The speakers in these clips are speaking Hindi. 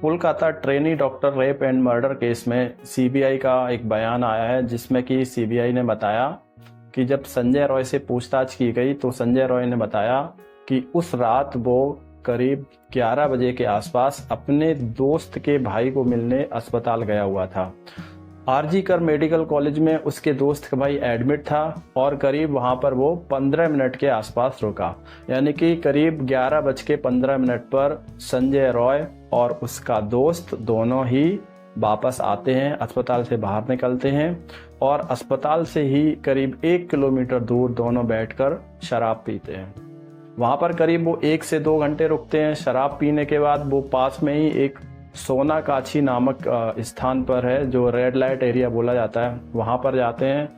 Kolkata trainee doctor rape and murder case में सीबीआई का एक बयान आया है, जिसमें कि सीबीआई ने बताया कि जब संजय रॉय से पूछताछ की गई तो संजय रॉय ने बताया कि उस रात वो करीब 11 बजे के आसपास अपने दोस्त के भाई को मिलने अस्पताल गया हुआ था। आरजी कर मेडिकल कॉलेज में उसके दोस्त का भाई एडमिट था और करीब वहां पर वो 15 मिनट के आसपास रुका। यानी कि करीब 11:15 पर संजय रॉय और उसका दोस्त दोनों ही वापस आते हैं, अस्पताल से बाहर निकलते हैं और अस्पताल से ही करीब 1 किलोमीटर दूर दोनों बैठकर शराब पीते हैं। वहां पर करीब वो 1 से 2 घंटे रुकते हैं। शराब पीने के बाद वो पास में ही एक सोना काछी नामक स्थान पर है, जो रेड लाइट एरिया बोला जाता है, वहां पर जाते हैं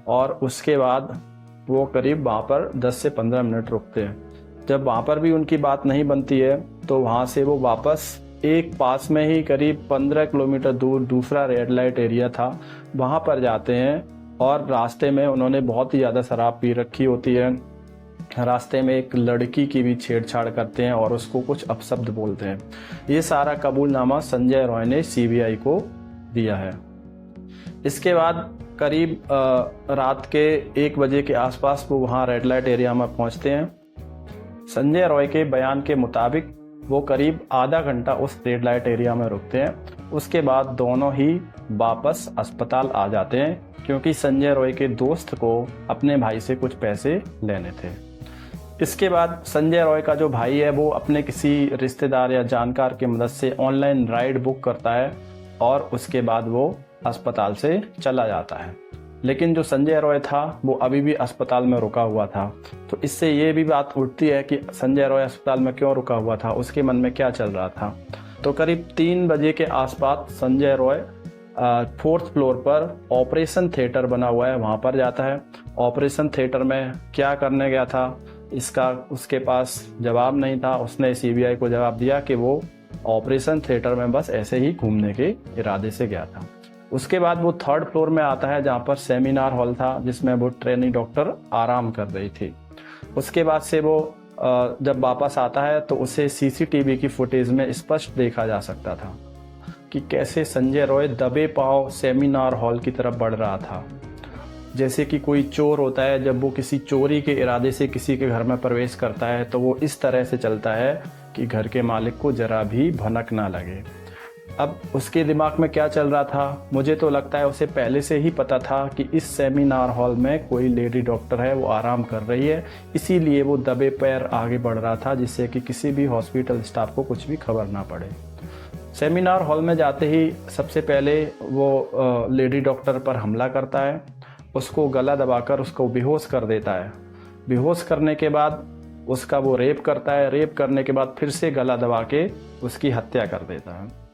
और उसके बाद वो करीब वहां पर 10 से 15 मिनट रुकते हैं। जब वहां पर भी उनकी बात नहीं बनती है तो वहां से वो वापस एक पास में ही करीब 15 किलोमीटर दूर दूसरा रेड लाइट एरिया था, वहां पर जाते हैं और रास्ते में उन्होंने बहुत ही ज़्यादा शराब पी रखी होती है। रास्ते में एक लड़की की भी छेड़छाड़ करते हैं और उसको कुछ अपशब्द बोलते हैं। ये सारा कबूलनामा संजय रॉय ने सीबीआई को दिया है। इसके बाद करीब रात के 1 बजे के आसपास वो वहाँ रेड लाइट एरिया में पहुँचते हैं। संजय रॉय के बयान के मुताबिक वो करीब आधा घंटा उस रेड लाइट एरिया में रुकते हैं। उसके बाद दोनों ही वापस अस्पताल आ जाते हैं, क्योंकि संजय रॉय के दोस्त को अपने भाई से कुछ पैसे लेने थे। इसके बाद संजय रॉय का जो भाई है वो अपने किसी रिश्तेदार या जानकार की मदद से ऑनलाइन राइड बुक करता है और उसके बाद वो अस्पताल से चला जाता है। लेकिन जो संजय रॉय था वो अभी भी अस्पताल में रुका हुआ था। तो इससे ये भी बात उठती है कि संजय रॉय अस्पताल में क्यों रुका हुआ था, उसके मन में क्या चल रहा था। तो करीब 3 बजे के आसपास संजय रॉय 4th फ्लोर पर ऑपरेशन थिएटर बना हुआ है, वहाँ पर जाता है। ऑपरेशन थिएटर में क्या करने गया था इसका उसके पास जवाब नहीं था। उसने सीबीआई को जवाब दिया कि वो ऑपरेशन थिएटर में बस ऐसे ही घूमने के इरादे से गया था। उसके बाद वो 3rd फ्लोर में आता है, जहाँ पर सेमिनार हॉल था जिसमें वो ट्रेनी डॉक्टर आराम कर रही थी। उसके बाद से वो जब वापस आता है तो उसे सीसीटीवी की फुटेज में स्पष्ट देखा जा सकता था कि कैसे संजय रॉय दबे पांव सेमिनार हॉल की तरफ बढ़ रहा था। जैसे कि कोई चोर होता है, जब वो किसी चोरी के इरादे से किसी के घर में प्रवेश करता है तो वो इस तरह से चलता है कि घर के मालिक को जरा भी भनक ना लगे। अब उसके दिमाग में क्या चल रहा था, मुझे तो लगता है उसे पहले से ही पता था कि इस सेमिनार हॉल में कोई लेडी डॉक्टर है, वो आराम कर रही है, इसीलिए वो दबे पैर आगे बढ़ रहा था, जिससे कि किसी भी हॉस्पिटल स्टाफ को कुछ भी खबर ना पड़े। सेमिनार हॉल में जाते ही सबसे पहले वो लेडी डॉक्टर पर हमला करता है, उसको गला दबाकर उसको बेहोश कर देता है। बेहोश करने के बाद उसका वो रेप करता है। रेप करने के बाद फिर से गला दबा के उसकी हत्या कर देता है।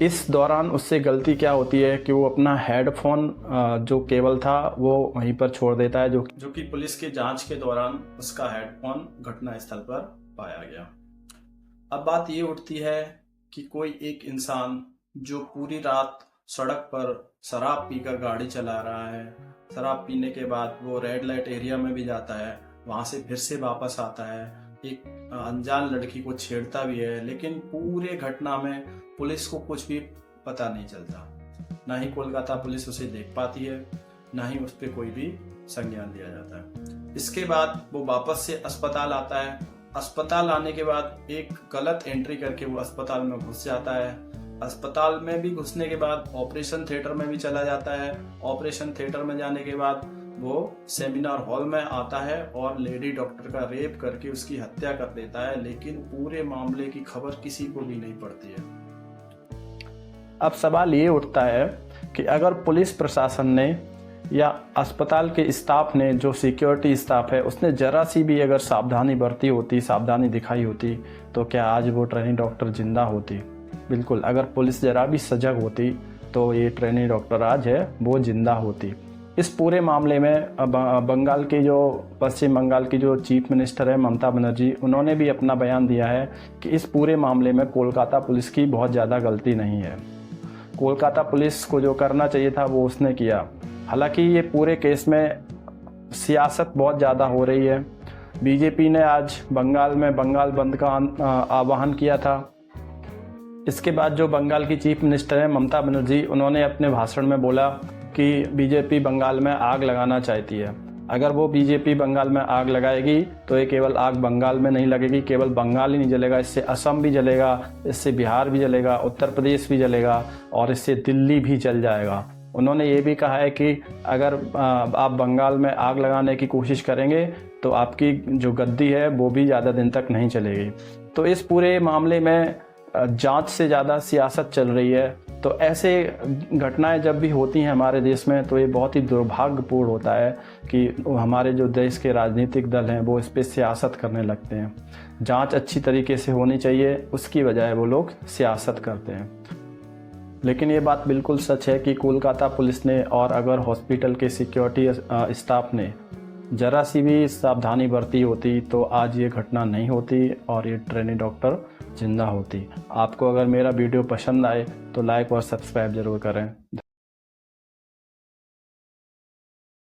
इस दौरान उससे गलती क्या होती है कि वो अपना हेडफोन जो केबल था वो वहीं पर छोड़ देता है, जो कि पुलिस की जांच के दौरान उसका हेडफोन घटनास्थल पर पाया गया। अब बात ये उठती है कि कोई एक इंसान जो पूरी रात सड़क पर शराब पीकर गाड़ी चला रहा है, शराब पीने के बाद वो रेड लाइट एरिया में भी जाता है, वहां से फिर से वापस आता है, एक अनजान लड़की को छेड़ता भी है, लेकिन पूरे घटना में पुलिस को कुछ भी पता नहीं चलता। ना ही कोलकाता पुलिस उसे देख पाती है, ना ही उस पर कोई भी संज्ञान लिया जाता है। इसके बाद वो वापस से अस्पताल आता है। अस्पताल आने के बाद एक गलत एंट्री करके वो अस्पताल में घुस जाता है। अस्पताल में भी घुसने के बाद ऑपरेशन थिएटर में भी चला जाता है। ऑपरेशन थिएटर में जाने के बाद वो सेमिनार हॉल में आता है और लेडी डॉक्टर का रेप करके उसकी हत्या कर देता है, लेकिन पूरे मामले की खबर किसी को भी नहीं पड़ती है। अब सवाल ये उठता है कि अगर पुलिस प्रशासन ने या अस्पताल के स्टाफ ने, जो सिक्योरिटी स्टाफ है, उसने जरा सी भी अगर सावधानी बरती होती, सावधानी दिखाई होती, तो क्या आज वो ट्रेनी डॉक्टर जिंदा होती? बिल्कुल, अगर पुलिस जरा भी सजग होती तो ये ट्रेनी डॉक्टर आज है वो जिंदा होती। इस पूरे मामले में बंगाल की जो पश्चिम बंगाल की जो चीफ मिनिस्टर है ममता बनर्जी, उन्होंने भी अपना बयान दिया है कि इस पूरे मामले में कोलकाता पुलिस की बहुत ज़्यादा गलती नहीं है। कोलकाता पुलिस को जो करना चाहिए था वो उसने किया। हालांकि ये पूरे केस में सियासत बहुत ज़्यादा हो रही है। बीजेपी ने आज बंगाल में बंगाल बंद का आह्वान किया था। इसके बाद जो बंगाल की चीफ मिनिस्टर है ममता बनर्जी, उन्होंने अपने भाषण में बोला कि बीजेपी बंगाल में आग लगाना चाहती है। अगर वो बीजेपी बंगाल में आग लगाएगी तो ये केवल आग बंगाल में नहीं लगेगी, केवल बंगाल ही नहीं जलेगा, इससे असम भी जलेगा, इससे बिहार भी जलेगा, उत्तर प्रदेश भी जलेगा और इससे दिल्ली भी जल जाएगा। उन्होंने ये भी कहा है कि अगर आप बंगाल में आग लगाने की कोशिश करेंगे तो आपकी जो गद्दी है वो भी ज़्यादा दिन तक नहीं चलेगी। तो इस पूरे मामले में जांच से ज़्यादा सियासत चल रही है। तो ऐसे घटनाएं जब भी होती हैं हमारे देश में तो ये बहुत ही दुर्भाग्यपूर्ण होता है कि हमारे जो देश के राजनीतिक दल हैं वो इस पर सियासत करने लगते हैं। जांच अच्छी तरीके से होनी चाहिए, उसकी बजाय वो लोग सियासत करते हैं। लेकिन ये बात बिल्कुल सच है कि कोलकाता पुलिस ने और अगर हॉस्पिटल के सिक्योरिटी स्टाफ ने ज़रा सी भी सावधानी बरती होती तो आज ये घटना नहीं होती और ये ट्रेनी डॉक्टर जिंदा होती। आपको अगर मेरा वीडियो पसंद आए तो लाइक और सब्सक्राइब ज़रूर करें।